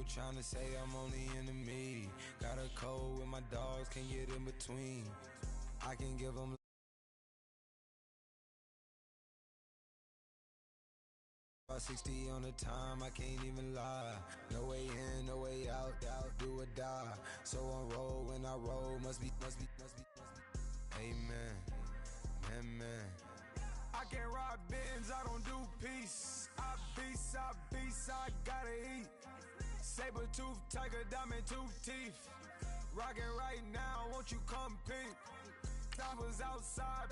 People trying to say I'm only enemy. Got a code with my dogs, can't get in between. I can give them 60 on the time, I can't even lie. No way in, no way out, do or die. So on roll when I roll, must be. Amen, amen. I can't ride Benz, I don't do peace. I beast, I gotta eat. Saber tooth, tiger, diamond tooth teeth. Rockin' right now, won't you come peep? I was outside.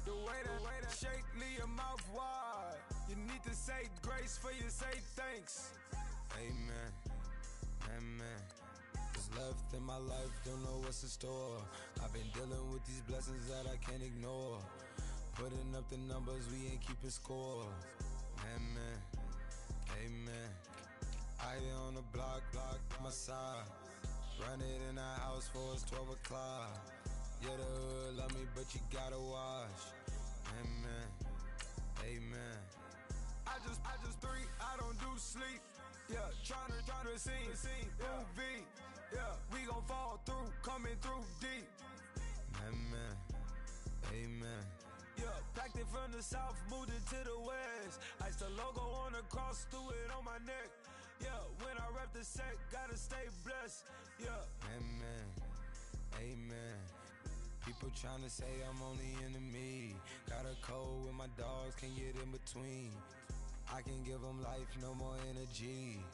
The way to shake, leave your mouth wide. You need to say grace for you say thanks. Amen, amen. What's left in my life, don't know what's in store. I've been dealing with these blessings that I can't ignore. Putting up the numbers, we ain't keeping score. Amen, amen. I on the block, my side. Run it in the house for it's 12 o'clock. Yeah, the hood love me, but you gotta watch. Amen, amen. I just three, I don't do sleep. Yeah, tryna see, UV. Yeah, we gon' fall through, coming through deep. Amen, amen. Yeah, packed it from the south, moved it to the west. Iced the logo on the cross, threw it on my neck. Yeah, when I rep the set, gotta stay blessed. Yeah, amen, amen. People tryna say I'm only enemy. Got a code with my dogs, can't get in between. I can give them life, no more energy.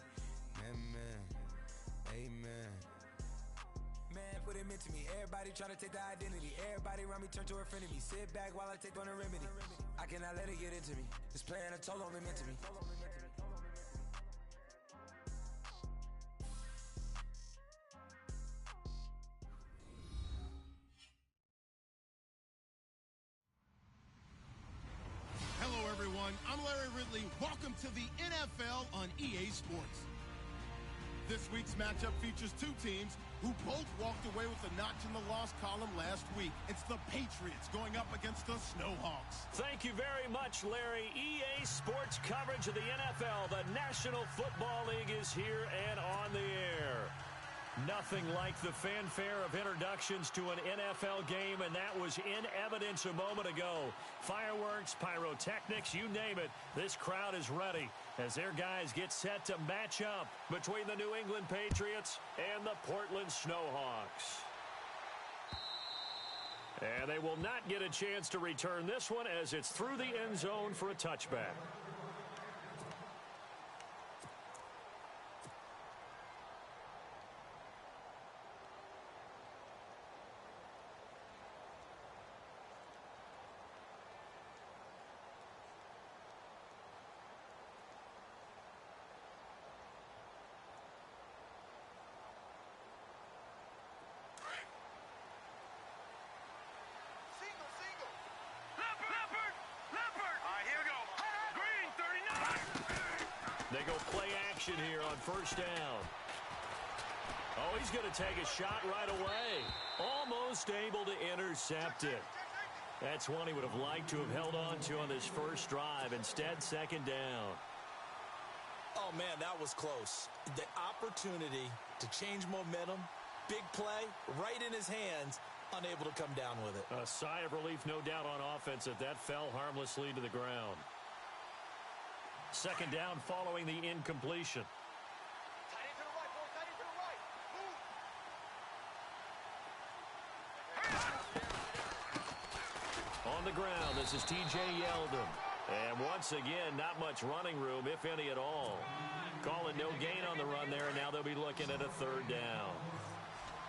Amen, amen. Man, what it meant to me. Everybody tryna take the identity. Everybody around me turn to a friend of me. Sit back while I take on a remedy. I cannot let it get into me. This playing a toll on me meant to me. I'm Larry Ridley. Welcome to the NFL on EA Sports. This week's matchup features two teams who both walked away with a notch in the loss column last week. It's the Patriots going up against the Snowhawks. Thank you very much, Larry. EA Sports coverage of the NFL. The National Football League is here and on the air. Nothing like the fanfare of introductions to an NFL game, and that was in evidence a moment ago. Fireworks, pyrotechnics, you name it. This crowd is ready as their guys get set to match up between the New England Patriots and the Portland Snowhawks. And they will not get a chance to return this one as it's through the end zone for a touchback. They go play action here on first down. Oh, he's going to take a shot right away. Almost able to intercept it. That's one he would have liked to have held on to on this first drive. Instead, second down. Oh, man, that was close. The opportunity to change momentum, big play, right in his hands, unable to come down with it. A sigh of relief, no doubt, on offense that fell harmlessly to the ground. Second down following the incompletion. Tight end to the right, boy. Tight end to the right. Move. On the ground, this is TJ Yeldon. And once again, not much running room, if any at all. Calling no gain on the run there, and now they'll be looking at a third down.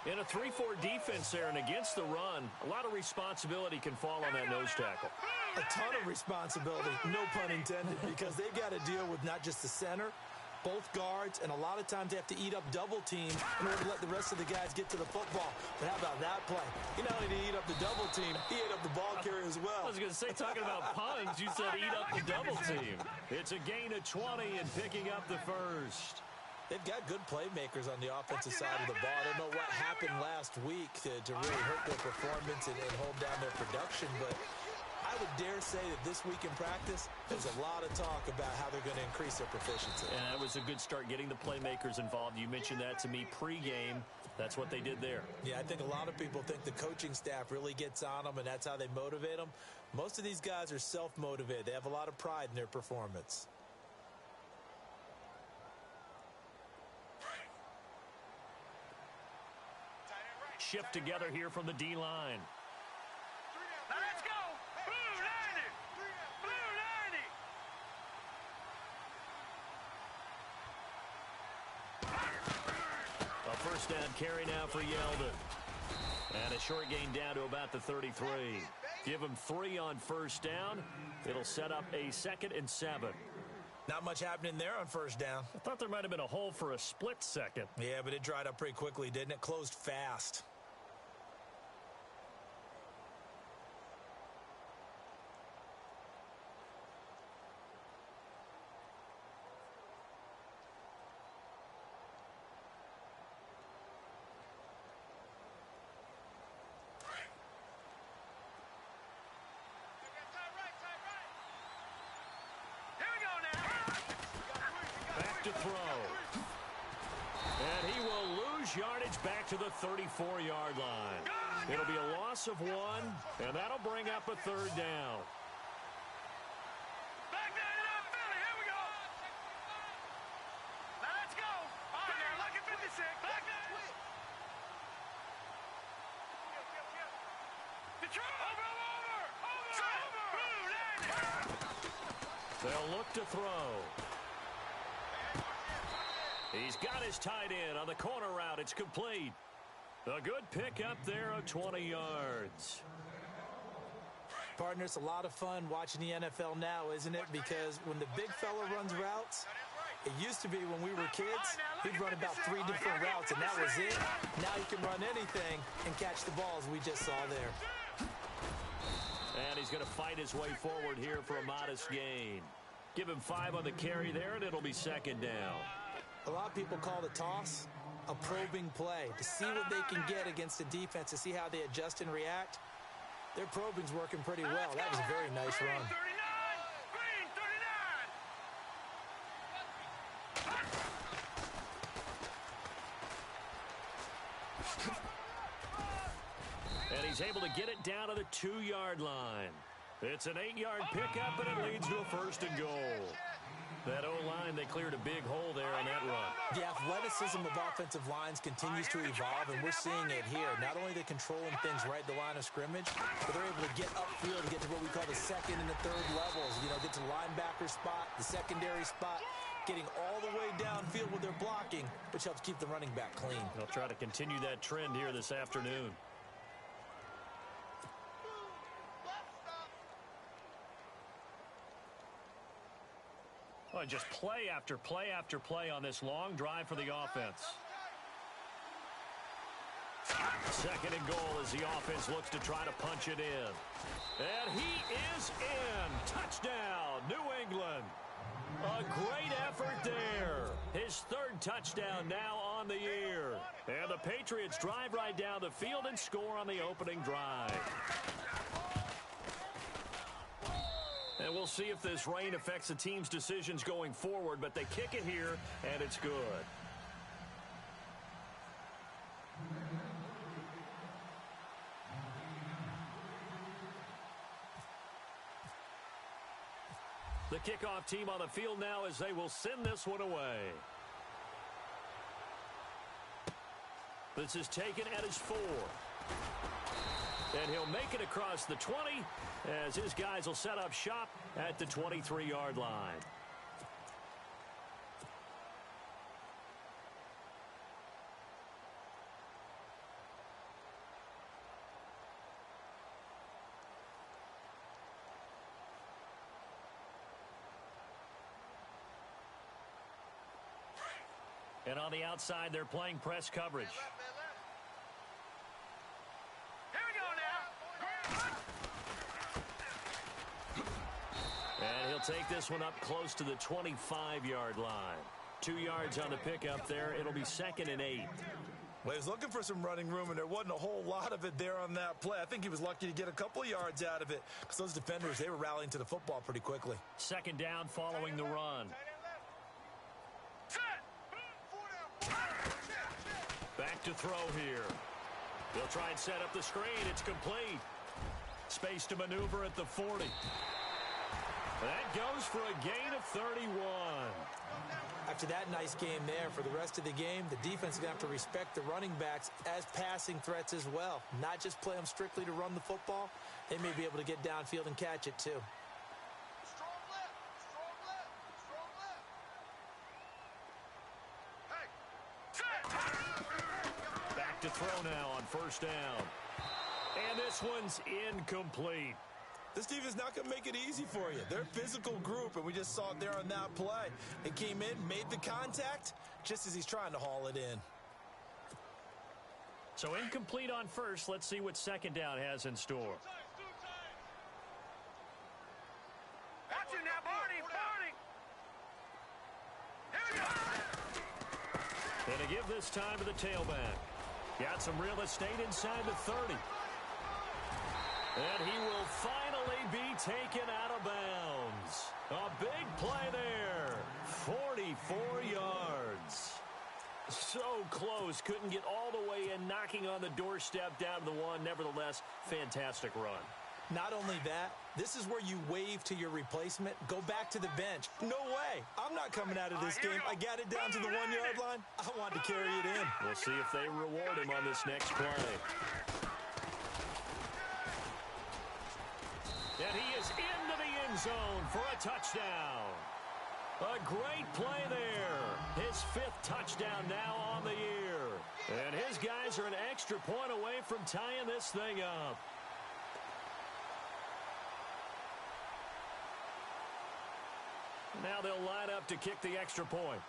In a 3-4 defense there and against the run, a lot of responsibility can fall on that nose tackle. A ton of responsibility, no pun intended, because they've got to deal with not just the center, both guards, and a lot of times they have to eat up double teams in order to let the rest of the guys get to the football. But how about that play? He not only did he eat up the double team, he ate up the ball carrier as well. I was going to say, talking about puns, you said eat up the double team. It's a gain of 20 and picking up the first. They've got good playmakers on the offensive side of the ball. I don't know what happened last week to really hurt their performance and hold down their production, but I I would dare say that this week in practice, there's a lot of talk about how they're going to increase their proficiency. And that was a good start getting the playmakers involved. You mentioned that to me pregame. That's what they did there. Yeah, I think a lot of people think the coaching staff really gets on them, and that's how they motivate them. Most of these guys are self-motivated. They have a lot of pride in their performance. Shift together here from the D-line. Now let's go. Blue 90. Blue 90. A first down carry now for Yeldon. And a short gain down to about the 33. Give him 3 on first down. It'll set up a 2nd and 7. Not much happening there on first down. I thought there might have been a hole for a split second. Yeah, but it dried up pretty quickly, didn't it? Closed fast. To throw. And he will lose yardage back to the 34-yard line. It'll be a loss of 1, and that'll bring up a 3rd down. Back down to that Philly. Here we go. Now let's go. On there. Look at 56. Back there. Detroit. Over. They'll look to throw. He's got his tight end on the corner route. It's complete. A good pickup there of 20 yards. Partner, it's a lot of fun watching the NFL now, isn't it? Because when the big fella runs routes, it used to be when we were kids, he'd run about 3 different routes, and that was it. Now he can run anything and catch the balls we just saw there. And he's going to fight his way forward here for a modest gain. Give him 5 on the carry there, and it'll be 2nd down. A lot of people call the toss a probing play to see what they can get against the defense, to see how they adjust and react. Their probing's working pretty well. That was a very nice run. And he's able to get it down to the 2-yard line. It's an 8-yard pickup, and it leads to a 1st and goal. That O-line, they cleared a big hole there on that run. The athleticism of offensive lines continues to evolve, and we're seeing it here. Not only are they controlling things right at the line of scrimmage, but they're able to get upfield to get to what we call the 2nd and the 3rd levels. You know, get to the linebacker spot, the secondary spot, getting all the way downfield with their blocking, which helps keep the running back clean. They'll try to continue that trend here this afternoon. Well, just play after play after play on this long drive for the offense. 2nd and goal as the offense looks to try to punch it in. And he is in. Touchdown, New England. A great effort there. His 3rd touchdown now on the year. And the Patriots drive right down the field and score on the opening drive. And we'll see if this rain affects the team's decisions going forward, but they kick it here, and it's good. The kickoff team on the field now as they will send this one away. This is taken at his 4. And he'll make it across the 20 as his guys will set up shop at the 23-yard line. And on the outside, they're playing press coverage. And he'll take this one up close to the 25-yard line. 2 yards on the pickup there. It'll be 2nd and 8. Well, he was looking for some running room, and there wasn't a whole lot of it there on that play. I think he was lucky to get a couple of yards out of it because those defenders, they were rallying to the football pretty quickly. Second down following the run. Back to throw here. They'll try and set up the screen. It's complete. Space to maneuver at the 40. That goes for a gain of 31. After that nice game there, for the rest of the game, the defense is going to have to respect the running backs as passing threats as well. Not just play them strictly to run the football. They may be able to get downfield and catch it too. Back to throw now on first down. And this one's incomplete. This team is not going to make it easy for you. They're a physical group, and we just saw it there on that play. They came in, made the contact, just as he's trying to haul it in. So incomplete on first. Let's see what second down has in store. Watch it now, Barney, Barney. Here we go. And to give this time to the tailback. Got some real estate inside the 30. And he will finally be taken out of bounds. A big play there. 44 yards. So close. Couldn't get all the way in, knocking on the doorstep down to the one. Nevertheless, fantastic run. Not only that, this is where you wave to your replacement. Go back to the bench. No way. I'm not coming out of this game. I got it down to the 1 yard line. I wanted to carry it in. We'll see if they reward him on this next play. And he is into the end zone for a touchdown. A great play there. His 5th touchdown now on the year. And his guys are an extra point away from tying this thing up. Now they'll line up to kick the extra point.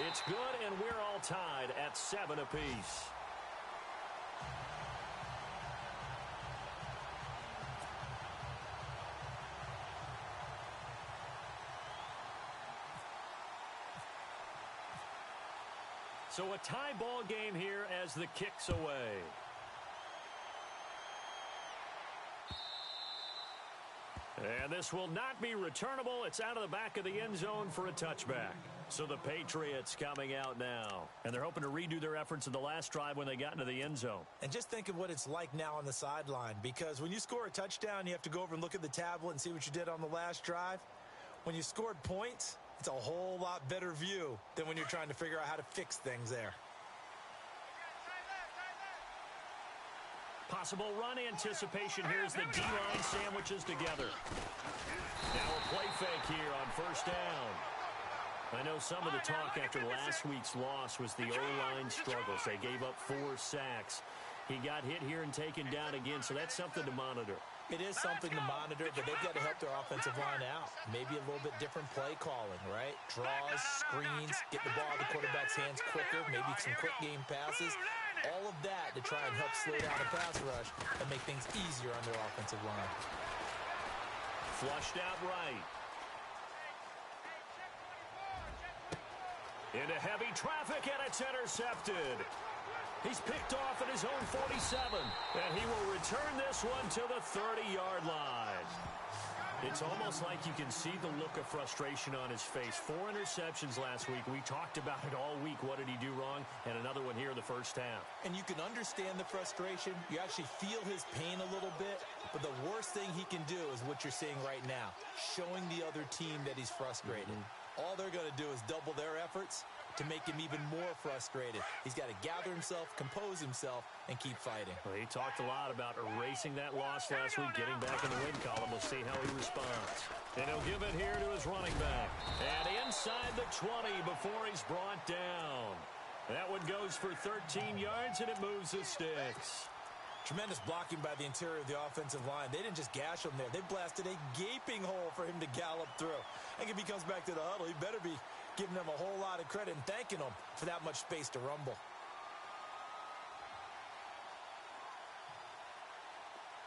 It's good, and we're all tied at 7 apiece. So a tie ball game here as the kick's away. And this will not be returnable. It's out of the back of the end zone for a touchback. So the Patriots coming out now. And they're hoping to redo their efforts in the last drive when they got into the end zone. And just think of what it's like now on the sideline. Because when you score a touchdown, you have to go over and look at the tablet and see what you did on the last drive. When you scored points, it's a whole lot better view than when you're trying to figure out how to fix things there. Possible run anticipation here as the D-line sandwiches together. Now a play fake here on first down. I know some of the talk after last week's loss was the O-line struggles. They gave up 4 sacks. He got hit here and taken down again, so that's something to monitor. It is something to monitor, but they've got to help their offensive line out. Maybe a little bit different play calling, right? Draws, screens, get the ball out of the quarterback's hands quicker, maybe some quick game passes. All of that to try and help slow down a pass rush and make things easier on their offensive line. Flushed out right. Into heavy traffic, and it's intercepted. He's picked off at his own 47, and he will return this one to the 30-yard line. It's almost like you can see the look of frustration on his face. 4 interceptions last week. We talked about it all week. What did he do wrong? And another one here in the first half. And you can understand the frustration. You actually feel his pain a little bit. But the worst thing he can do is what you're seeing right now, showing the other team that he's frustrated. All they're going to do is double their efforts to make him even more frustrated. He's got to gather himself, compose himself, and keep fighting. Well, he talked a lot about erasing that loss last week, getting back in the win column. We'll see how he responds. And he'll give it here to his running back. And inside the 20 before he's brought down. That one goes for 13 yards, and it moves the sticks. Tremendous blocking by the interior of the offensive line. They didn't just gash him there. They blasted a gaping hole for him to gallop through. I think if he comes back to the huddle, he better be giving them a whole lot of credit and thanking them for that much space to rumble.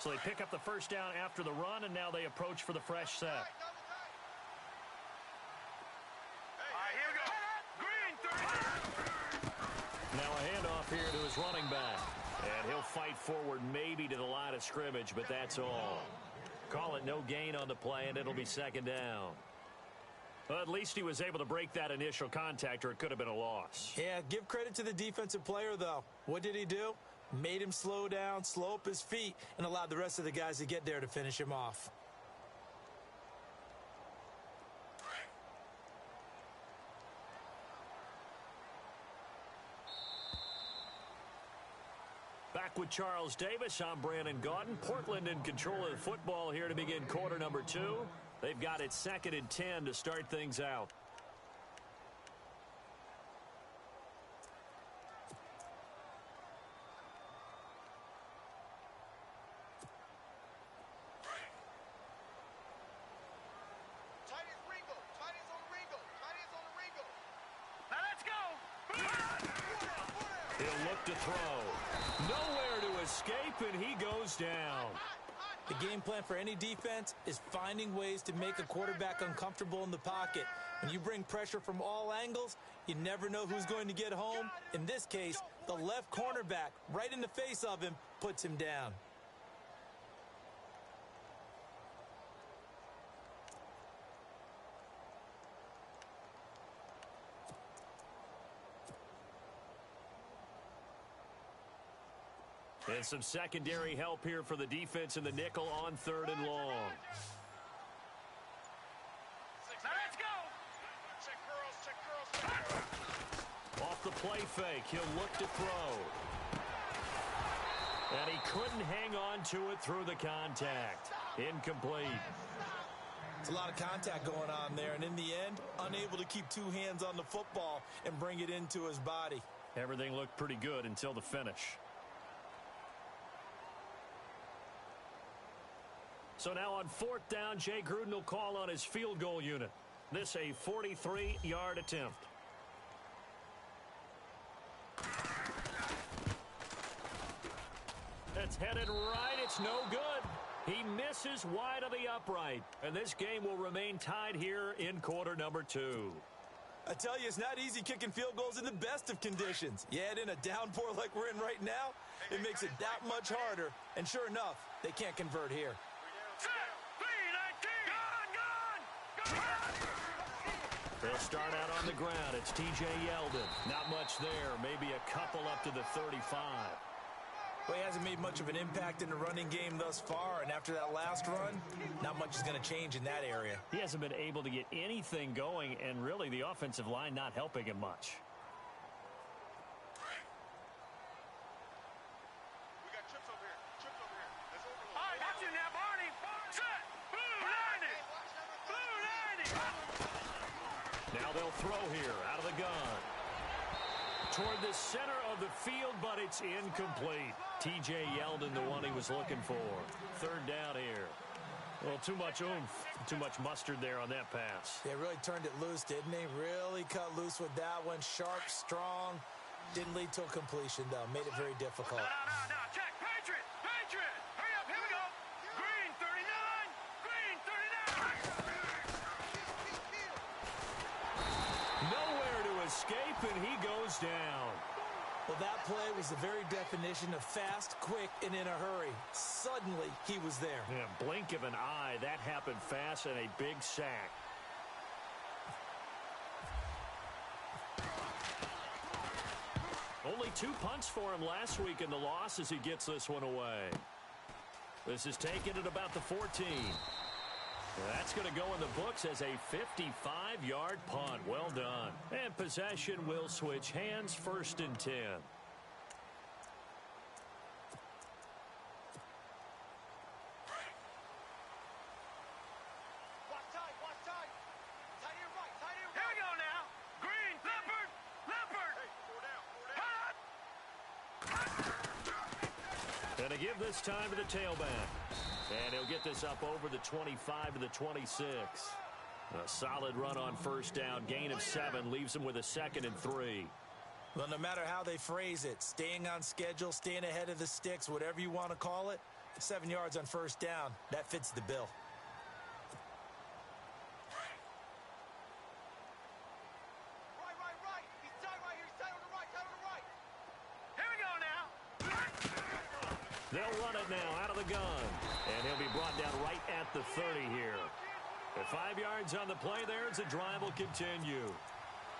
So they pick up the first down after the run, and now they approach for the fresh set. All right, here we go. Green 30. Now a handoff here to his running back. And he'll fight forward maybe to the line of scrimmage, but that's all. Call it no gain on the play, and it'll be second down. Well, at least he was able to break that initial contact, or it could have been a loss. Yeah, give credit to the defensive player, though. What did he do? Made him slow down, slow up his feet, and allowed the rest of the guys to get there to finish him off. Back with Charles Davis, I'm Brandon Gaudin. Portland in control of the football here to begin quarter number 2. They've got it 2nd and 10 to start things out. Now let's go. He'll look to throw. Nowhere to escape, and he goes down. The game plan for any defense is finding ways to make a quarterback uncomfortable in the pocket. When you bring pressure from all angles, you never know who's going to get home. In this case, the left cornerback, right in the face of him, puts him down. And some secondary help here for the defense in the nickel on 3rd and long. Now let's go. Check girls. Off the play fake, he'll look to throw. And he couldn't hang on to it through the contact. Incomplete. It's a lot of contact going on there, and in the end, unable to keep two hands on the football and bring it into his body. Everything looked pretty good until the finish. So now on 4th down, Jay Gruden will call on his field goal unit. This a 43-yard attempt. It's headed right. It's no good. He misses wide of the upright. And this game will remain tied here in quarter number 2. I tell you, it's not easy kicking field goals in the best of conditions. Yet in a downpour like we're in right now, it makes it that much harder. And sure enough, they can't convert here. They'll start out on the ground. It's T.J. Yeldon. Not much there. Maybe a couple up to the 35. Well, he hasn't made much of an impact in the running game thus far, and after that last run, not much is going to change in that area. He hasn't been able to get anything going, and really the offensive line not helping him much. We got trips over here. Trips over here. That's over. All right, got you now, Barney. Set. Blue 90. Blue 90. Now they'll throw here out of the gun. Toward the center of the field, but it's incomplete. T.J. Yeldon, the one he was looking for. 3rd down here. Well, too much oomph, too much mustard there on that pass. They really turned it loose, didn't they? Really cut loose with that one. Sharp, strong. Didn't lead to a completion, though. Made it very difficult. Now, check. Patriot. Hurry up, here we go. Green 39. Green 39. Nowhere to escape, and he goes down. Well, that play was the very definition of fast, quick, and in a hurry. Suddenly, he was there. Yeah, blink of an eye. That happened fast, and a big sack. Only 2 punts for him last week in the loss as he gets this one away. This is taken at about the 14. That's going to go in the books as a 55-yard punt. Well done. And possession will switch hands, 1st and 10. Watch tight. Tight here right. Here we go now. Green, leopard. And to give this time to the tailback. And he'll get this up over the 25 to the 26. A solid run on 1st down. Gain of 7 leaves him with a 2nd and 3. Well, no matter how they phrase it, staying on schedule, staying ahead of the sticks, whatever you want to call it, 7 yards on first down. That fits the bill. Right. He's tight right here. He's tight on the right. Here we go now. They'll run it now out of the gun. And he'll be brought down right at the 30 here. At 5 yards on the play there as the drive will continue.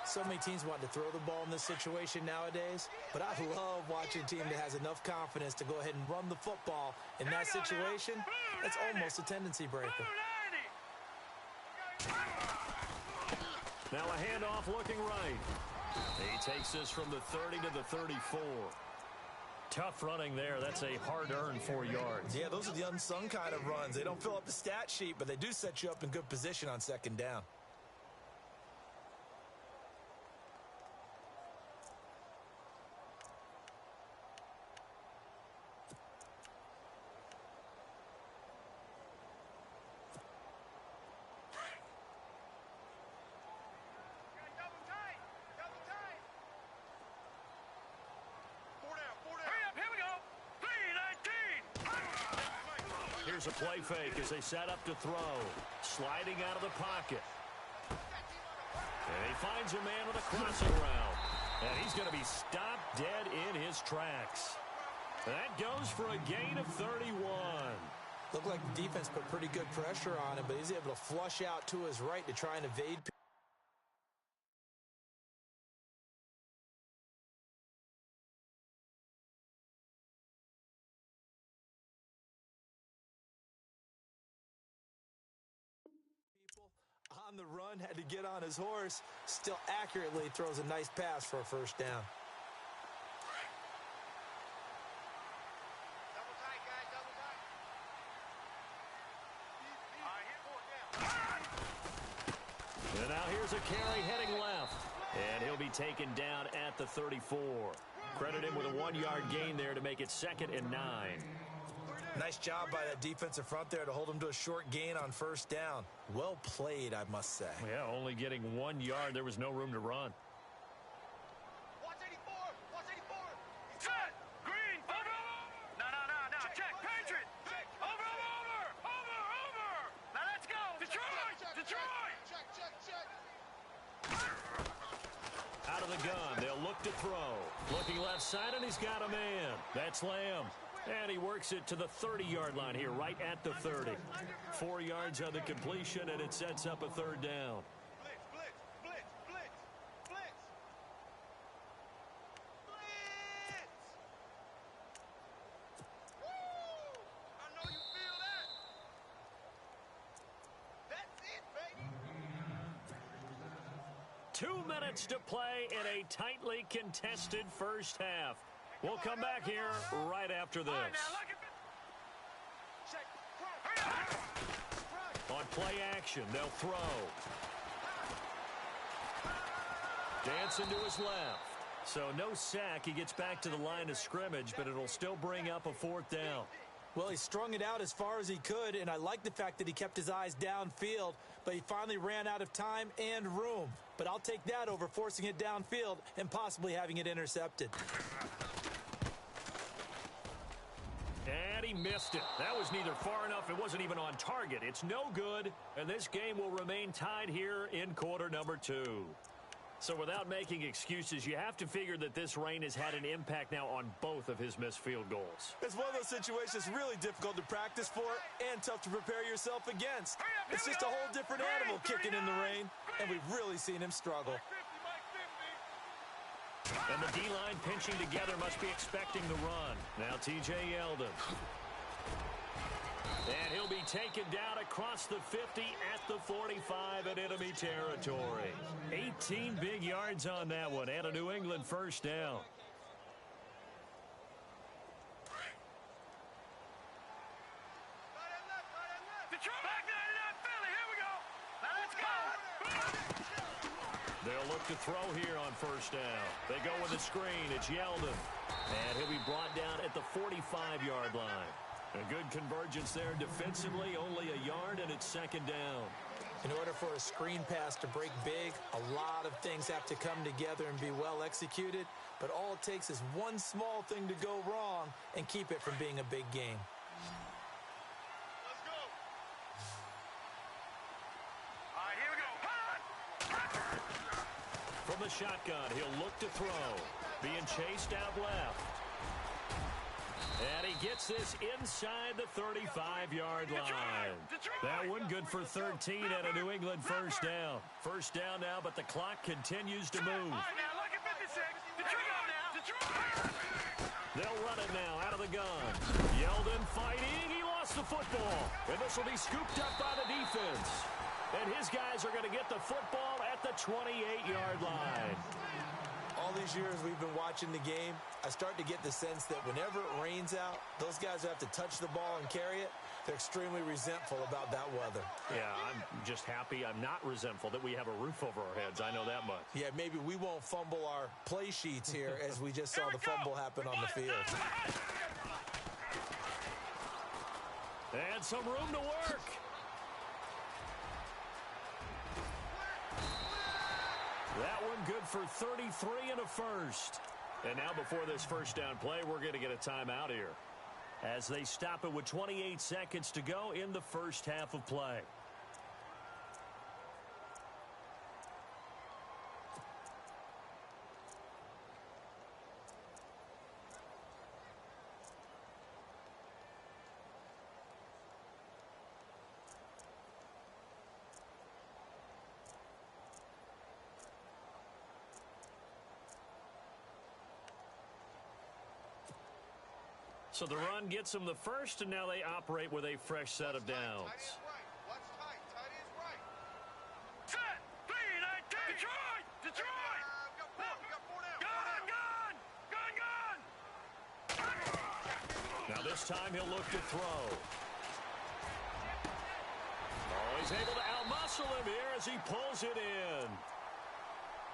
So many teams want to throw the ball in this situation nowadays, but I love watching a team that has enough confidence to go ahead and run the football. In that situation, that's almost a tendency breaker. Now a handoff looking right. He takes this from the 30 to the 34. Tough running there. That's a hard-earned 4 yards. Yeah, those are the unsung kind of runs. They don't fill up the stat sheet, but they do set you up in good position on second down. Here's a play fake as they set up to throw. Sliding out of the pocket. And he finds a man with a crossing route. And he's going to be stopped dead in his tracks. That goes for a gain of 31. Looked like the defense put pretty good pressure on him, but he's able to flush out to his right to try and evade. On the run, had to get on his horse, still accurately throws a nice pass for a first down. Double tight, guys, double tight. And now here's a carry heading left. And he'll be taken down at the 34. Credit him with a 1-yard gain there to make it 2nd and 9. Nice job by that defensive front there to hold him to a short gain on first down. Well played, I must say. Yeah, only getting 1 yard. There was no room to run. Watch 84. Set. Green. Over. No. Check. Patriot. Over. Now let's go. Detroit. Out of the gun. They'll look to throw. Looking left side, and he's got a man. That's Lamb. And he works it to the 30-yard line here, right at the 30. 4 yards on the completion, and it sets up a 3rd down. Blitz. Woo! I know you feel that. That's it, baby. 2 minutes to play in a tightly contested first half. We'll come back here right after this. On play action, they'll throw. Dancing to his left. So no sack. He gets back to the line of scrimmage, but it'll still bring up a 4th down. Well, he strung it out as far as he could, and I like the fact that he kept his eyes downfield, but he finally ran out of time and room. But I'll take that over forcing it downfield and possibly having it intercepted. And he missed it. That was neither far enough. It wasn't even on target. It's no good, and this game will remain tied here in quarter number 2. So without making excuses, you have to figure that this rain has had an impact now on both of his missed field goals. It's one of those situations really difficult to practice for and tough to prepare yourself against. It's just a whole different animal kicking in the rain, and we've really seen him struggle. And the D-line pinching together must be expecting the run. Now T.J. Yeldon. And he'll be taken down across the 50 at the 45 at enemy territory. 18 big yards on that one and a New England first down. They'll look to throw here on first down. They go with a screen. It's Yeldon. And he'll be brought down at the 45-yard line. A good convergence there defensively, only a yard, and it's second down. In order for a screen pass to break big, a lot of things have to come together and be well executed. But all it takes is one small thing to go wrong and keep it from being a big game. Let's go. All right, here we go. From the shotgun, he'll look to throw. Being chased out left. And he gets this inside the 35-yard line. That one good for 13 and a New England first down. First down now, but the clock continues to move. All right, now look at 56. Detroit. They'll run it now out of the gun. Yeldon fighting. He lost the football. And this will be scooped up by the defense. And his guys are going to get the football at the 28-yard line. All these years we've been watching the game, I start to get the sense that whenever it rains out, those guys who have to touch the ball and carry it, they're extremely resentful about that weather. Yeah, I'm just happy I'm not resentful that we have a roof over our heads. I know that much. Yeah, maybe we won't fumble our play sheets here as we just saw the fumble happen on the field. And some room to work. That one good for 33 and a first. And now before this first down play, we're going to get a timeout here as they stop it with 28 seconds to go in the first half of play. So the run gets them the first, and now they operate with a fresh set of downs. What's tight? Tight is right. Set. 3-19. Detroit. We got four down. Gun. Now this time he'll look to throw. Oh, he's able to outmuscle him here as he pulls it in.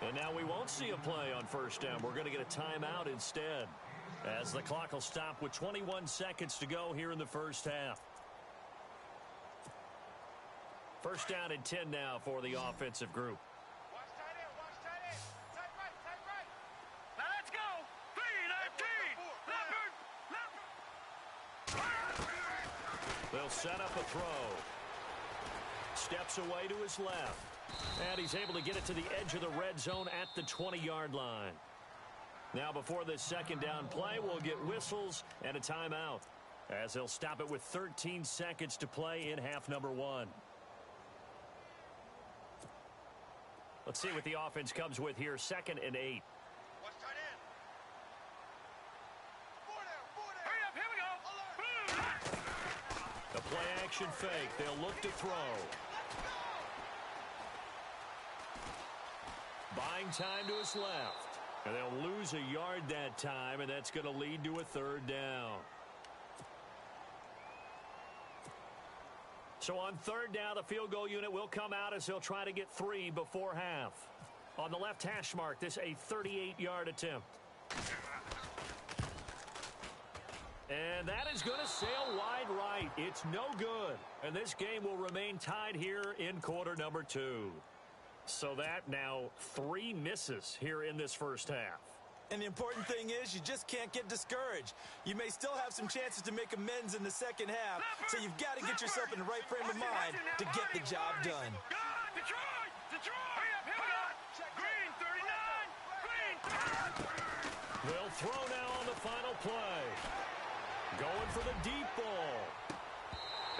And now we won't see a play on first down. We're going to get a timeout instead, as the clock will stop with 21 seconds to go here in the first half. First down and 10 now for the offensive group. Watch tight end. Tight right. Now let's go. 3-19. Leopard. They'll set up a throw. Steps away to his left. And he's able to get it to the edge of the red zone at the 20-yard line. Now before this second down play, we'll get whistles and a timeout, as they'll stop it with 13 seconds to play in half number one. Let's see what the offense comes with here. 2nd and 8. Watch tight end. 4 down. Hurry up. Here we go. A play action fake. They'll look to throw. Buying time to his left. And they'll lose a yard that time, and that's going to lead to a third down. So on third down, the field goal unit will come out as they'll try to get 3 before half. On the left hash mark, this a 38-yard attempt. And that is going to sail wide right. It's no good. And this game will remain tied here in quarter number 2. So that now 3 misses here in this first half. And the important thing is you just can't get discouraged. You may still have some chances to make amends in the second half, so you've got to get yourself in the right frame of mind to get the job done. Detroit. Hurry up. Here we go. Green 39. Green. They'll throw now on the final play. Going for the deep ball.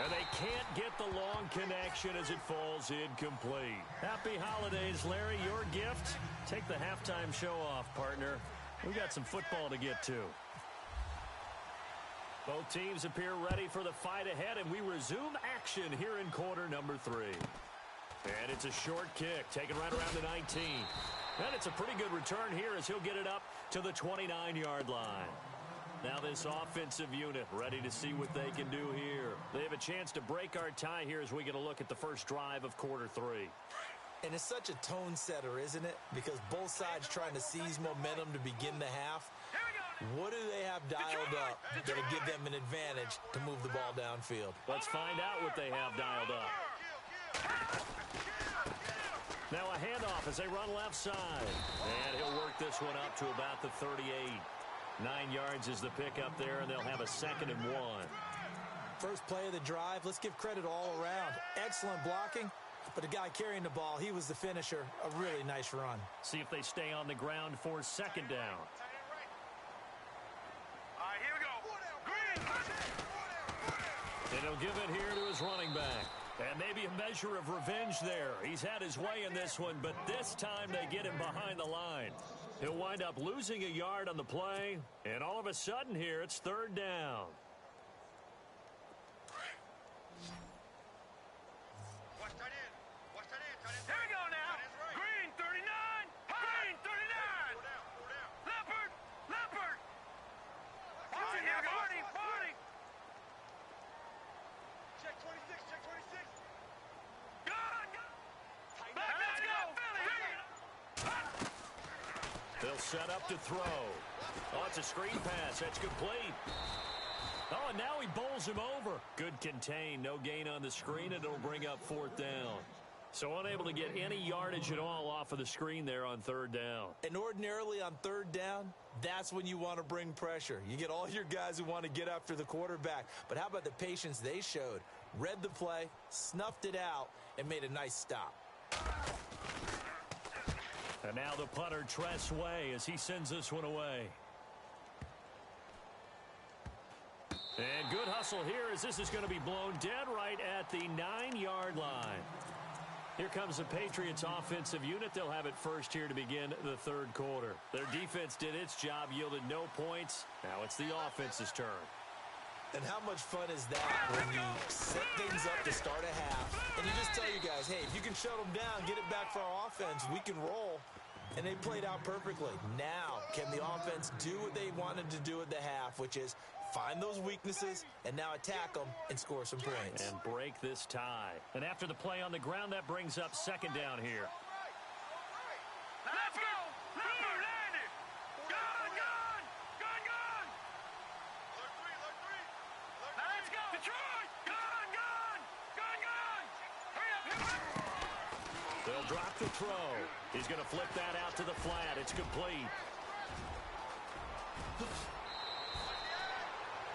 And they can't get the long connection as it falls incomplete. Happy holidays, Larry. Your gift? Take the halftime show off, partner. We've got some football to get to. Both teams appear ready for the fight ahead, and we resume action here in quarter number 3. And it's a short kick, taken right around the 19. And it's a pretty good return here as he'll get it up to the 29-yard line. Now this offensive unit ready to see what they can do here. They have a chance to break our tie here as we get a look at the first drive of quarter 3. And it's such a tone setter, isn't it? Because both sides trying to seize momentum to begin the half. What do they have dialed up that'll give them an advantage to move the ball downfield? Let's find out what they have dialed up. Now a handoff as they run left side. And he'll work this one up to about the 38. 9 yards is the pickup there, and they'll have a 2nd and 1. First play of the drive, let's give credit all around. Excellent blocking, but the guy carrying the ball, he was the finisher. A really nice run. See if they stay on the ground for second down. All right, here we go. Green. And he'll give it here to his running back. And maybe a measure of revenge there. He's had his way in this one, but this time they get him behind the line. He'll wind up losing a yard on the play, and all of a sudden here it's third down. Watch that in. Watch that in. Here we go now. Green 39. Green 39. Go down. Leopard. Watch it now, Barney. Check 26. Gun. Let's go, Philly. They'll set up to throw. Oh, it's a screen pass. That's complete. Oh, and now he bowls him over. Good contain. No gain on the screen, and it'll bring up fourth down. So unable to get any yardage at all off of the screen there on third down. And ordinarily on third down, that's when you want to bring pressure. You get all your guys who want to get after the quarterback. But how about the patience they showed? Read the play, snuffed it out, and made a nice stop. And now the punter, Tress Way, as he sends this one away. And good hustle here as this is going to be blown dead right at the 9-yard line. Here comes the Patriots offensive unit. They'll have it first here to begin the third quarter. Their defense did its job, yielded no points. Now it's the offense's turn. And how much fun is that when you set things up to start a half and you just tell your guys, hey, if you can shut them down, get it back for our offense, we can roll. And they played out perfectly. Now, can the offense do what they wanted to do at the half, which is find those weaknesses and now attack them and score some points. And break this tie. And after the play on the ground, that brings up second down here. Let's go. Land it. Gun. Let's go. Detroit. Gun. Hurry up. They'll drop the throw. He's going to flip that out to the flat. It's complete.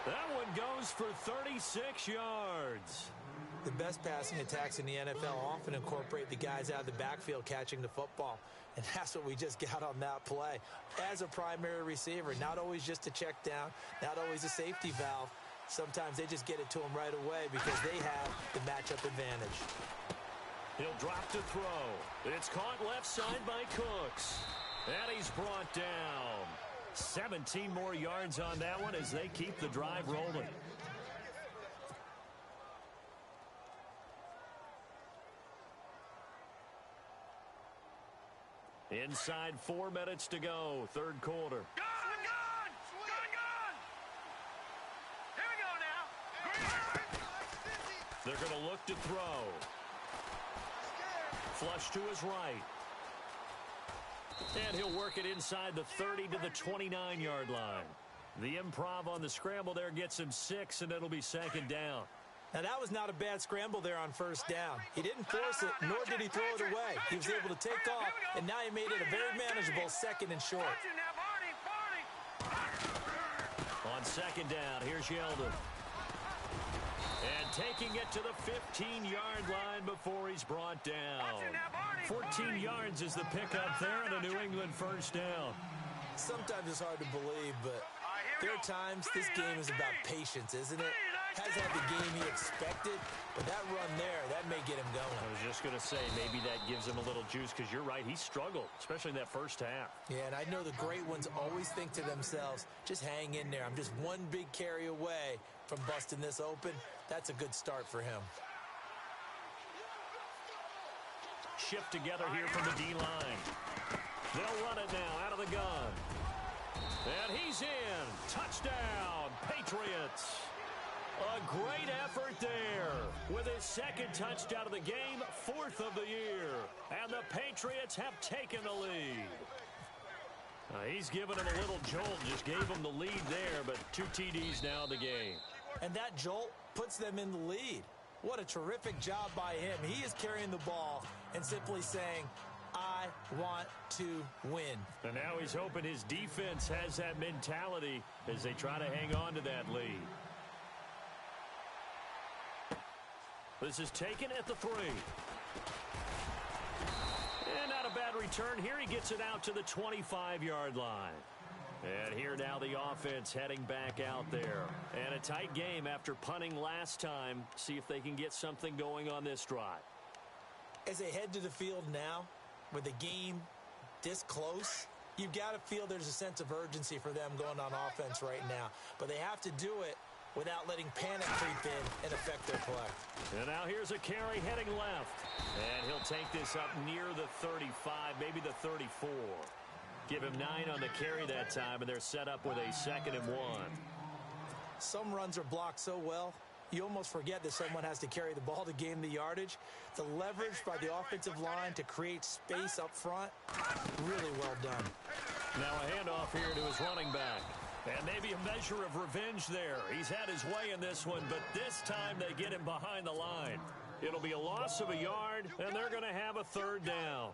That one goes for 36 yards. The best passing attacks in the NFL often incorporate the guys out of the backfield catching the football. And that's what we just got on that play. As a primary receiver, not always just a check down, not always a safety valve. Sometimes they just get it to them right away because they have the matchup advantage. He'll drop to throw. It's caught left side by Cooks. And he's brought down. 17 more yards on that one as they keep the drive rolling. Inside 4 minutes to go, third quarter. Gun. Here we go now. They're going to look to throw. Flush to his right. And he'll work it inside the 30 to the 29-yard line. The improv on the scramble there gets him 6, and it'll be second down. Now, that was not a bad scramble there on first down. He didn't force it, nor did he throw it away. He was able to take off, and now he made it a very manageable second and short. On second down, here's Yeldon. And taking it to the 15-yard line before he's brought down. 14 yards is the pickup there and a New England first down. Sometimes it's hard to believe, but there are times this game is about patience, isn't it? Has had the game he expected, but that run there, that may get him going. I was just going to say, maybe that gives him a little juice because you're right, he struggled, especially in that first half. Yeah, and I know the great ones always think to themselves, just hang in there. I'm just one big carry away from busting this open. That's a good start for him. Shift together here from the D-line. They'll run it now out of the gun. And he's in. Touchdown, Patriots. A great effort there with his second touchdown of the game, 4th of the year. And the Patriots have taken the lead. He's given him a little jolt, just gave him the lead there, but 2 TDs now in the game. And that jolt puts them in the lead. What a terrific job by him. He is carrying the ball and simply saying, I want to win. And now he's hoping his defense has that mentality as they try to hang on to that lead. This is taken at the 3. And not a bad return here. He gets it out to the 25-yard line. And here now the offense heading back out there. And a tight game after punting last time. See if they can get something going on this drive. As they head to the field now, with the game this close, you've got to feel there's a sense of urgency for them going on offense right now. But they have to do it without letting panic creep in and affect their play. And now here's a carry heading left. And he'll take this up near the 35, maybe the 34. Give him 9 on the carry that time, and they're set up with a 2nd and 1. Some runs are blocked so well, you almost forget that someone has to carry the ball to gain the yardage. The leverage by the offensive line to create space up front, really well done. Now a handoff here to his running back. And maybe a measure of revenge there. He's had his way in this one, but this time they get him behind the line. It'll be a loss of a yard, and they're going to have a 3rd down.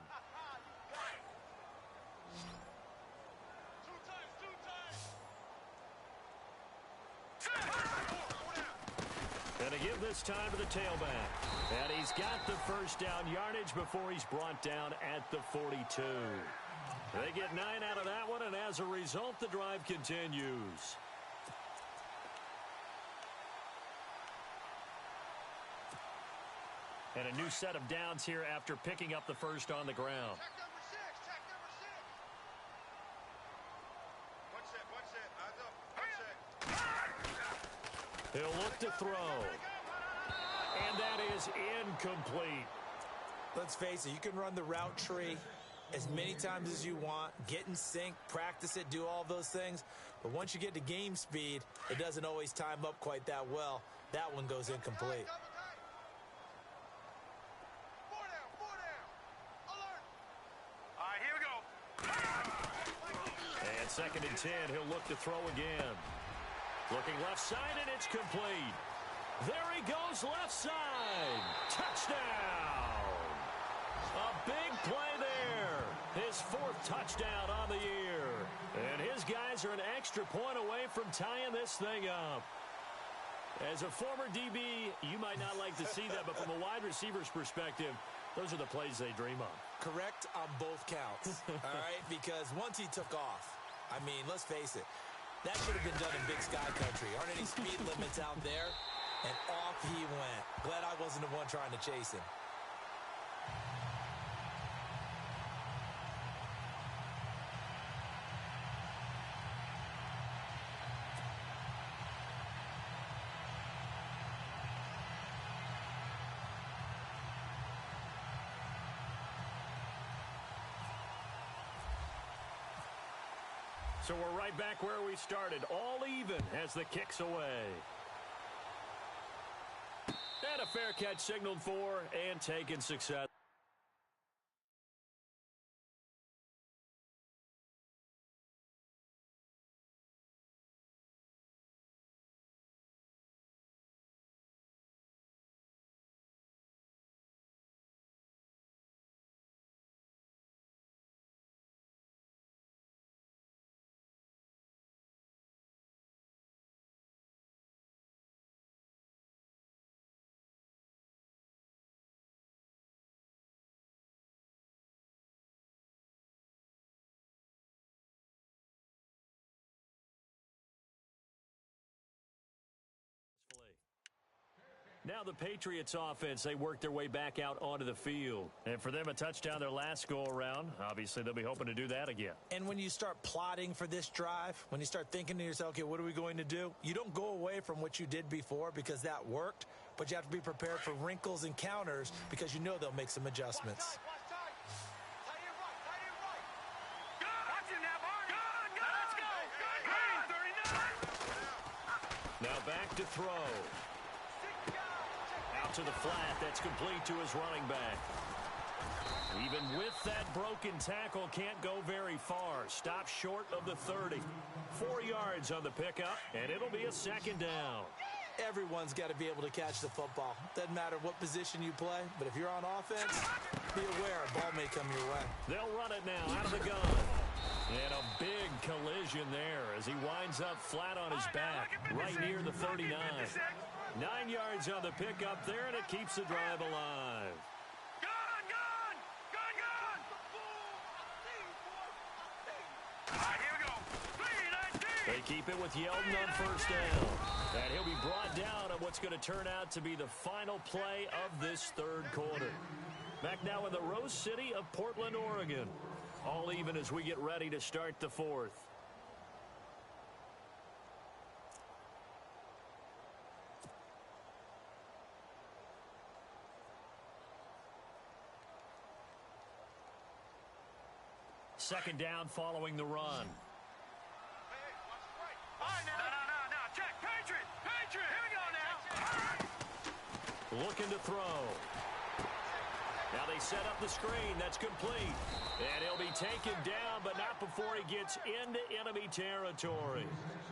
And to give this time to the tailback. And he's got the 1st down yardage before he's brought down at the 42. They get 9 out of that one, and as a result, the drive continues. And a new set of downs here after picking up the 1st on the ground. Check number 6. 1 set. He'll look to throw. And that is incomplete. Let's face it, you can run the route tree as many times as you want, get in sync, practice it, do all those things. But once you get to game speed, it doesn't always time up quite that well. That one goes incomplete. 4 down. Alert. All right, here we go. And 2nd and 10, he'll look to throw again. Looking left side, and it's complete. There he goes, left side. Touchdown. A big play there. His 4th touchdown on the year. And his guys are an extra point away from tying this thing up. As a former DB, you might not like to see that, but from a wide receiver's perspective, those are the plays they dream of. Correct on both counts, all right? Because once he took off, I mean, let's face it, that should have been done in Big Sky Country. Aren't any speed limits out there? And off he went. Glad I wasn't the one trying to chase him. So we're right back where we started, all even as the kick's away. And a fair catch signaled for and taken success. Now the Patriots offense, they work their way back out onto the field. And for them, a touchdown their last go-around. Obviously, they'll be hoping to do that again. And when you start plotting for this drive, when you start thinking to yourself, okay, what are we going to do? You don't go away from what you did before because that worked, but you have to be prepared for wrinkles and counters because you know they'll make some adjustments. Now back to throw. Out to the flat. That's complete to his running back. Even with that broken tackle, can't go very far. Stops short of the 30. 4 yards on the pickup, and it'll be a 2nd down. Everyone's got to be able to catch the football. Doesn't matter what position you play, but if you're on offense, be aware a ball may come your way. They'll run it now out of the gun. And a big collision there as he winds up flat on his back right near the 39. 9 yards on the pickup there, and it keeps the drive alive. Gone! All right, here we go. 3-19. They keep it with Yeldon on first down. And he'll be brought down on what's going to turn out to be the final play of this third quarter. Back now in the Rose City of Portland, Oregon. All even as we get ready to start the fourth. Second down following the run. All right, now. Check. Patriot. Here we go now. Looking to throw. Now they set up the screen. That's complete. And he'll be taken down, but not before he gets into enemy territory.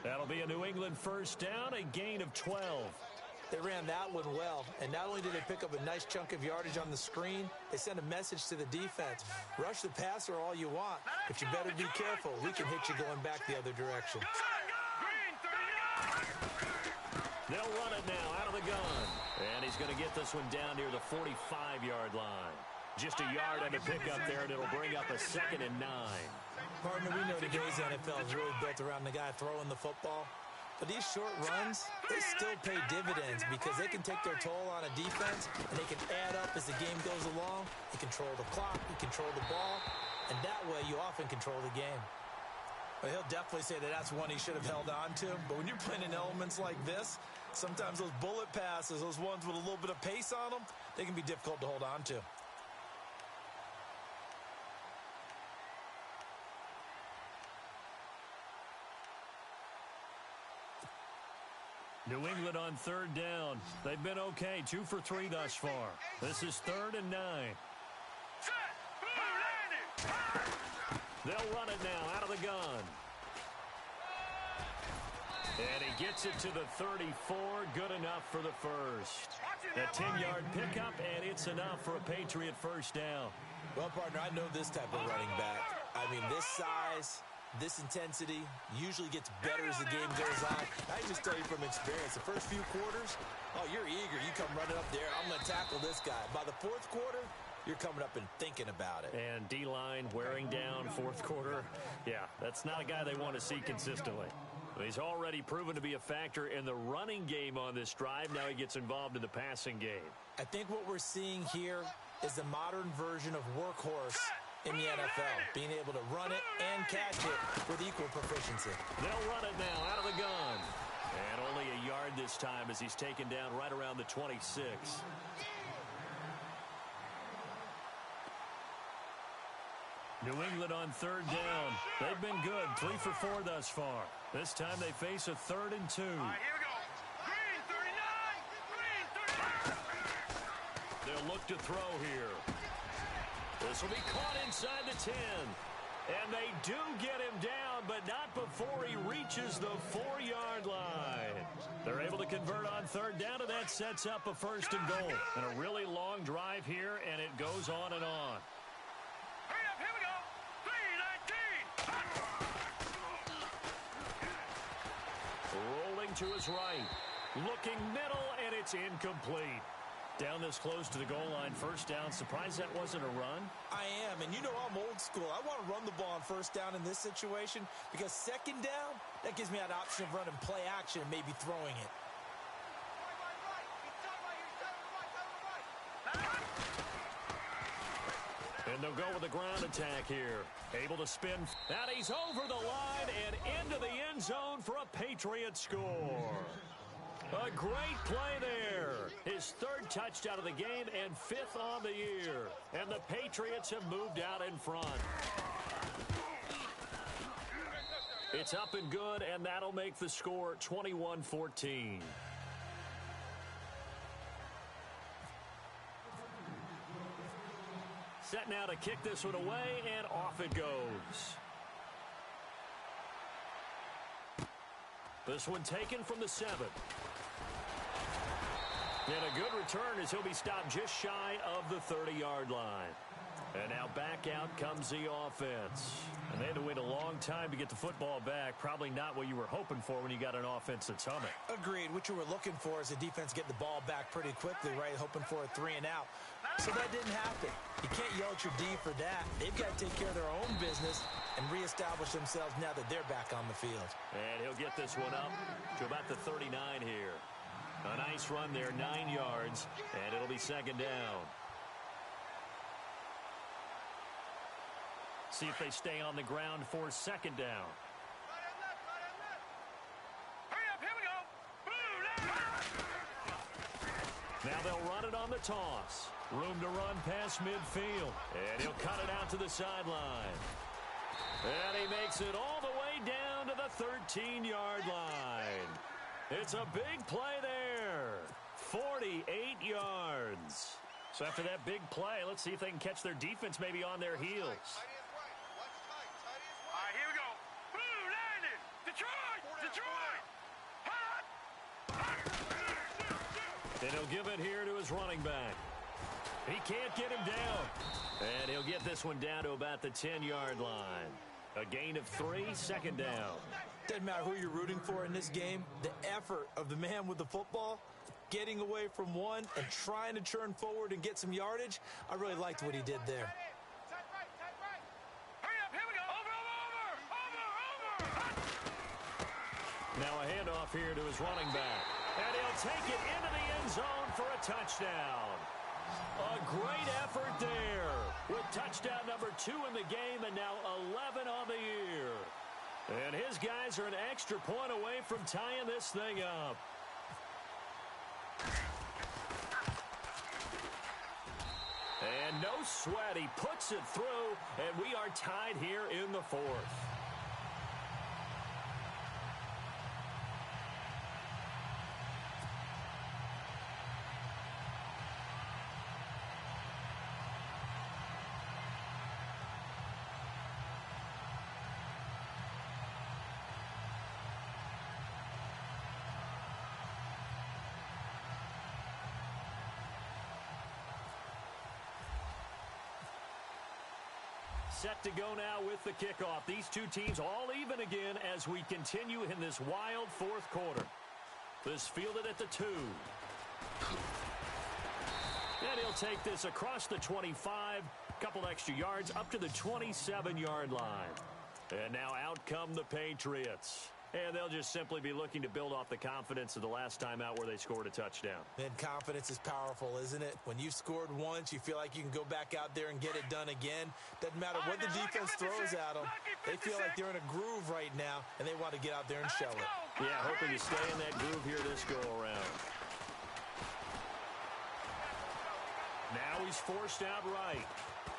That'll be a New England first down, a gain of 12. They ran that one well, and not only did they pick up a nice chunk of yardage on the screen, they sent a message to the defense. Rush the passer all you want, but you better be careful. We can hit you going back the other direction. Green 39. They'll run it now out of the gun. And he's going to get this one down near the 45-yard line. Just a yard on the pickup there, and it'll bring up a 2nd and 9. Partner, we know today's NFL is really built around the guy throwing the football. But these short runs, they still pay dividends because they can take their toll on a defense, and they can add up as the game goes along. You control the clock, you control the ball, and that way you often control the game. Well, he'll definitely say that that's one he should have held on to. But when you're playing in elements like this, sometimes those bullet passes, those ones with a little bit of pace on them, they can be difficult to hold on to. New England on third down. They've been okay, 2 for 3 thus far. This is 3rd and 9. They'll run it now out of the gun. And he gets it to the 34. Good enough for the first. A 10-yard pickup, and it's enough for a Patriot first down. Well, partner, I know this type of running back. I mean, this size, this intensity usually gets better as the game goes on. I just tell you from experience, the first few quarters, oh, you're eager. You come running up there, I'm going to tackle this guy. By the fourth quarter, you're coming up and thinking about it. And D-line wearing down fourth quarter. Yeah, that's not a guy they want to see consistently. He's already proven to be a factor in the running game on this drive. Now he gets involved in the passing game. I think what we're seeing here is the modern version of workhorse in the NFL, being able to run it and catch it with equal proficiency. They'll run it now out of the gun. And only a yard this time as he's taken down right around the 26. New England on third down. They've been good, 3 for 4 thus far. This time they face a 3rd and 2. All right, here we go. Green 39. They'll look to throw here. This will be caught inside the 10. And they do get him down, but not before he reaches the 4-yard line. They're able to convert on third down, and that sets up a 1st and goal. And a really long drive here, and it goes on and on. Hurry up, here we go. 3-19. Rolling to his right. Looking middle, and it's incomplete. Down this close to the goal line, first down. Surprised that wasn't a run? I am, and you know I'm old school. I want to run the ball on first down in this situation because second down, that gives me an option of running play action and maybe throwing it. And they'll go with a ground attack here. Able to spin. And he's over the line and into the end zone for a Patriot score. A great play there. His 3rd touchdown of the game and 5th on the year. And the Patriots have moved out in front. It's up and good, and that'll make the score 21-14. Set now to kick this one away, and off it goes. This one taken from the 7. And a good return as he'll be stopped just shy of the 30-yard line. And now back out comes the offense. And they had to wait a long time to get the football back. Probably not what you were hoping for when you got an offense that's humming. Agreed. What you were looking for is a defense get the ball back pretty quickly, right? Hoping for a 3 and out. So that didn't happen. You can't yell at your D for that. They've got to take care of their own business and reestablish themselves now that they're back on the field. And he'll get this one up to about the 39 here. A nice run there, 9 yards, and it'll be second down. See if they stay on the ground for second down. Hurry up, here we go. Now they'll run it on the toss. Room to run past midfield. And he'll cut it out to the sideline. And he makes it all the way down to the 13-yard line. It's a big play there. 48 yards. So after that big play, let's see if they can catch their defense maybe on their heels. All right, here we go. Blue landed. Detroit. And he'll give it here to his running back. He can't get him down. And he'll get this one down to about the 10-yard line. A gain of 3, second down. Doesn't matter who you're rooting for in this game. The effort of the man with the football, getting away from one and trying to turn forward and get some yardage, I really liked what he did there. Hurry up, here we go. Over. Now a handoff here to his running back. And he'll take it into the end zone for a touchdown. A great effort there with touchdown number 2 in the game and now 11 on the year. And his guys are an extra point away from tying this thing up. And no sweat, he puts it through, and we are tied here in the 4th. Set to go now with the kickoff. These two teams all even again as we continue in this wild 4th quarter. This fielded at the 2. And he'll take this across the 25, couple extra yards up to the 27-yard line. And now out come the Patriots. And they'll just simply be looking to build off the confidence of the last time out where they scored a touchdown. And confidence is powerful, isn't it? When you've scored once, you feel like you can go back out there and get it done again. Doesn't matter what the defense throws at them. They feel like they're in a groove right now, and they want to get out there and show it. Yeah, hoping to stay in that groove here this go-around. Now he's forced out right.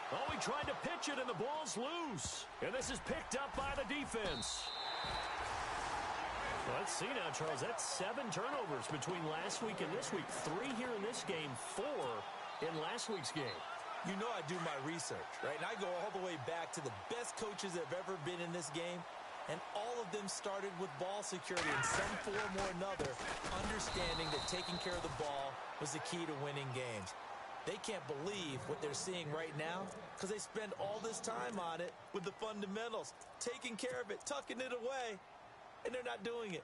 Oh, he tried to pitch it, and the ball's loose. And this is picked up by the defense. Well, let's see now, Charles. That's 7 turnovers between last week and this week. 3 here in this game, 4 in last week's game. You know I do my research, right? And I go all the way back to the best coaches that have ever been in this game, and all of them started with ball security in some form or another, understanding that taking care of the ball was the key to winning games. They can't believe what they're seeing right now because they spend all this time on it with the fundamentals, taking care of it, tucking it away. And they're not doing it.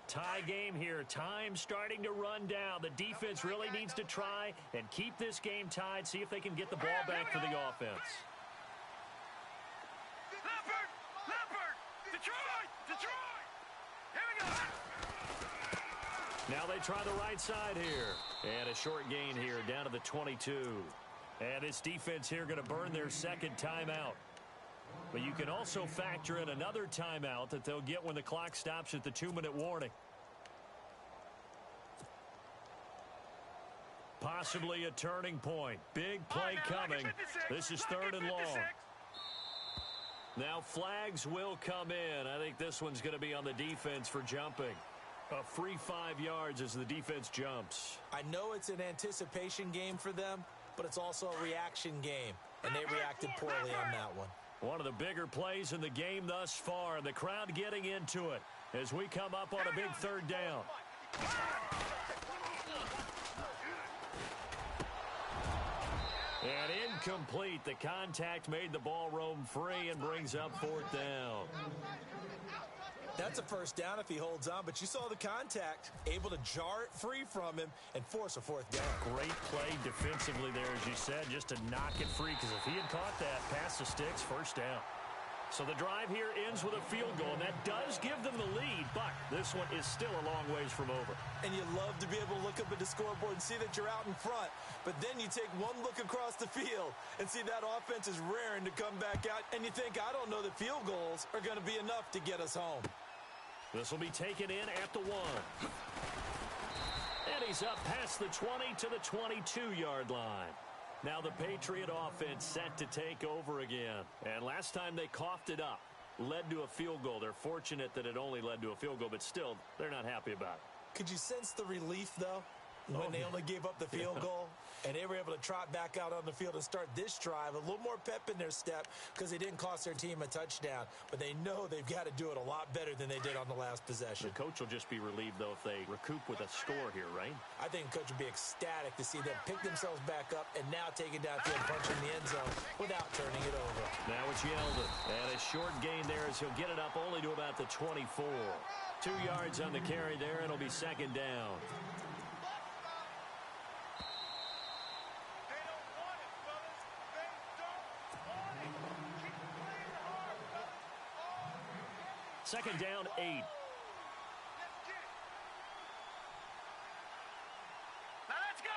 Tie game here. Time starting to run down. The defense really needs to try and keep this game tied. See if they can get the ball back for the offense. Leopard! Detroit! Here we go! Now they try the right side here. And a short gain here down to the 22. And this defense here going to burn their second timeout. But you can also factor in another timeout that they'll get when the clock stops at the 2-minute warning. Possibly a turning point. Big play coming. This is 3rd and long. Now flags will come in. I think this one's going to be on the defense for jumping. A free 5 yards as the defense jumps. I know it's an anticipation game for them, but it's also a reaction game. And they reacted poorly on that one. One of the bigger plays in the game thus far. The crowd getting into it as we come up on a big 3rd down. Incomplete. The contact made the ball roam free and brings up 4th down. That's a first down if he holds on, but you saw the contact, able to jar it free from him and force a 4th down. Great play defensively there, as you said, just to knock it free, because if he had caught that, past the sticks, 1st down. So the drive here ends with a field goal, and that does give them the lead, but this one is still a long ways from over. And you love to be able to look up at the scoreboard and see that you're out in front, but then you take one look across the field and see that offense is raring to come back out, and you think, I don't know that field goals are going to be enough to get us home. This will be taken in at the 1. And he's up past the 20 to the 22-yard line. Now the Patriot offense set to take over again. And last time they coughed it up, led to a field goal. They're fortunate that it only led to a field goal, but still, they're not happy about it. Could you sense the relief, though, when they only gave up the field goal? And they were able to trot back out on the field and start this drive. A little more pep in their step because they didn't cost their team a touchdown. But they know they've got to do it a lot better than they did on the last possession. The coach will just be relieved, though, if they recoup with a score here, right? I think the coach will be ecstatic to see them pick themselves back up and now take it downfield, punch in the end zone without turning it over. Now it's Yeldon. And a short gain there as he'll get it up only to about the 24. 2 yards on the carry there. It'll be 2nd down. Second down, 8. Now let's go.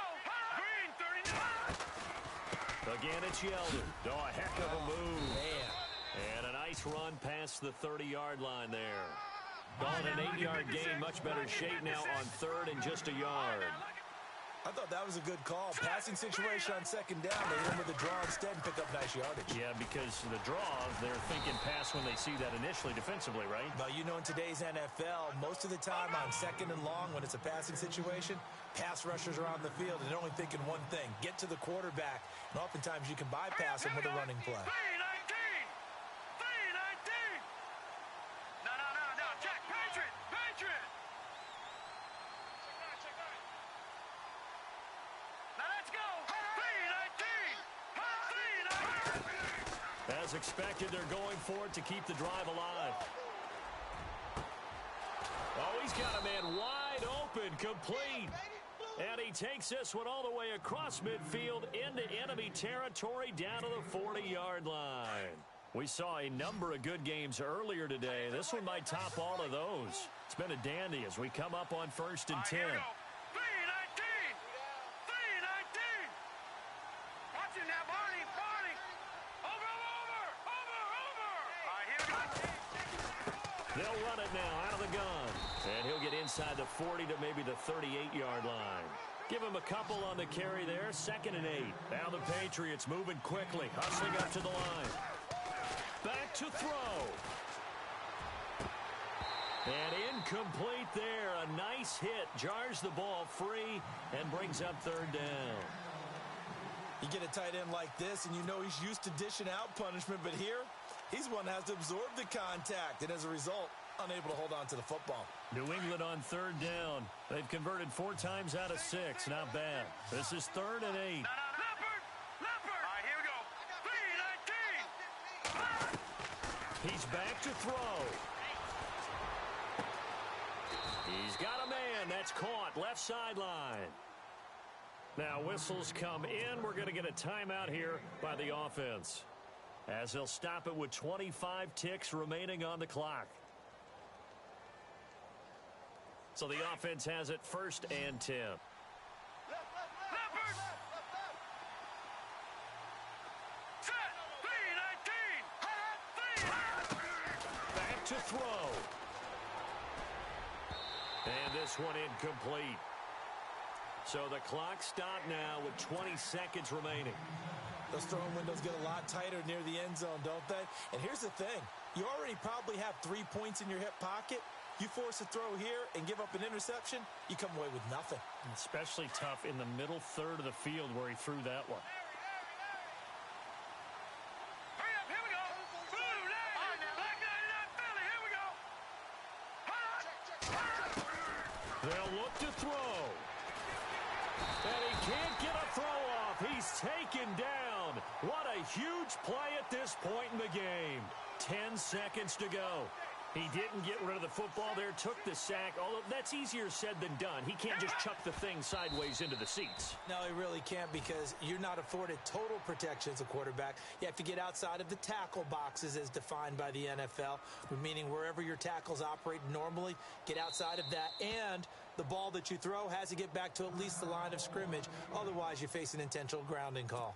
Green 39. Again, it's Yeldon. Oh, a heck of a move. Man. And a nice run past the 30-yard line there. Called an 8-yard gain. Much better shape now on 3rd and just a yard. I thought that was a good call. Passing situation on 2nd down. They hit him with a draw instead and pick up nice yardage. Yeah, because the draw, they're thinking pass when they see that initially defensively, right? But you know, in today's NFL, most of the time on 2nd and long, when it's a passing situation, pass rushers are on the field, and they're only thinking one thing, get to the quarterback. And oftentimes you can bypass them with a running play. 319. 319. No. Check. Patriot. Now let's go. 319. As expected, they're going for it to keep the drive alive. Oh, he's got a man wide open, complete. And he takes this one all the way across midfield into enemy territory down to the 40-yard line. We saw a number of good games earlier today. This one might top all of those. It's been a dandy as we come up on 1st and 10. Here we go. 319. 319. Watch it now, Barney. Over. All right, here we go. They'll run it now out of the gun. And he'll get inside the 40 to maybe the 38-yard line. Give him a couple on the carry there. 2nd and 8. Now the Patriots moving quickly, hustling up to the line. Back to throw. And incomplete there. A nice hit. Jars the ball free and brings up 3rd down. You get a tight end like this, and you know he's used to dishing out punishment, but here, he's one that has to absorb the contact, and as a result, unable to hold on to the football. New England on 3rd down. They've converted 4 times out of 6. Not bad. This is 3rd and 8. Leopard. All right, here we go. 319. He's back to throw. He's got a man. That's caught. Left sideline. Now whistles come in. We're going to get a timeout here by the offense, as they'll stop it with 25 ticks remaining on the clock. So the offense has it 1st and 10. Leopard. Set. 319. Back to throw. And this one incomplete. So the clock stopped now with 20 seconds remaining. Those throwing windows get a lot tighter near the end zone, don't they? And here's the thing. You already probably have 3 points in your hip pocket. You force a throw here and give up an interception, you come away with nothing. Especially tough in the middle third of the field where he threw that one. Hurry up, here we go. Blue 90, Black 99 Philly, here we go. They'll look to throw. And he can't get a throw off. He's taken down. down. What a huge play at this point in the game. 10 seconds to go. He didn't get rid of the football there, took the sack, although that's easier said than done. He can't just chuck the thing sideways into the seats. No, he really can't because you're not afforded total protection as a quarterback. You have to get outside of the tackle boxes as defined by the NFL, meaning wherever your tackles operate normally, get outside of that, and the ball that you throw has to get back to at least the line of scrimmage. Otherwise, you face an intentional grounding call.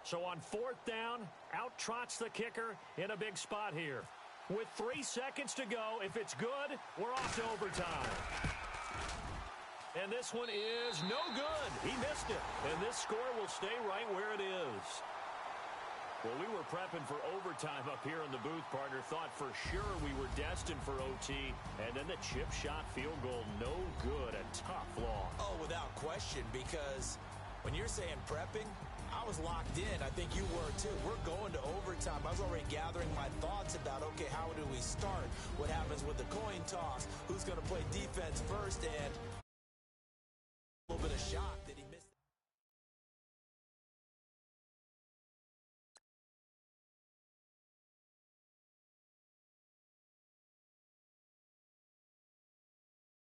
So on 4th down, out trots the kicker in a big spot here. With 3 seconds to go, if it's good, we're off to overtime. And this one is no good. He missed it. And this score will stay right where it is. Well, we were prepping for overtime up here in the booth, partner. Thought for sure we were destined for OT. And then the chip shot field goal, no good. A tough loss. Oh, without question, because when you're saying prepping, I was locked in. I think you were too. We're going to overtime. I was already gathering my thoughts about, okay, how do we start? What happens with the coin toss? Who's going to play defense first? And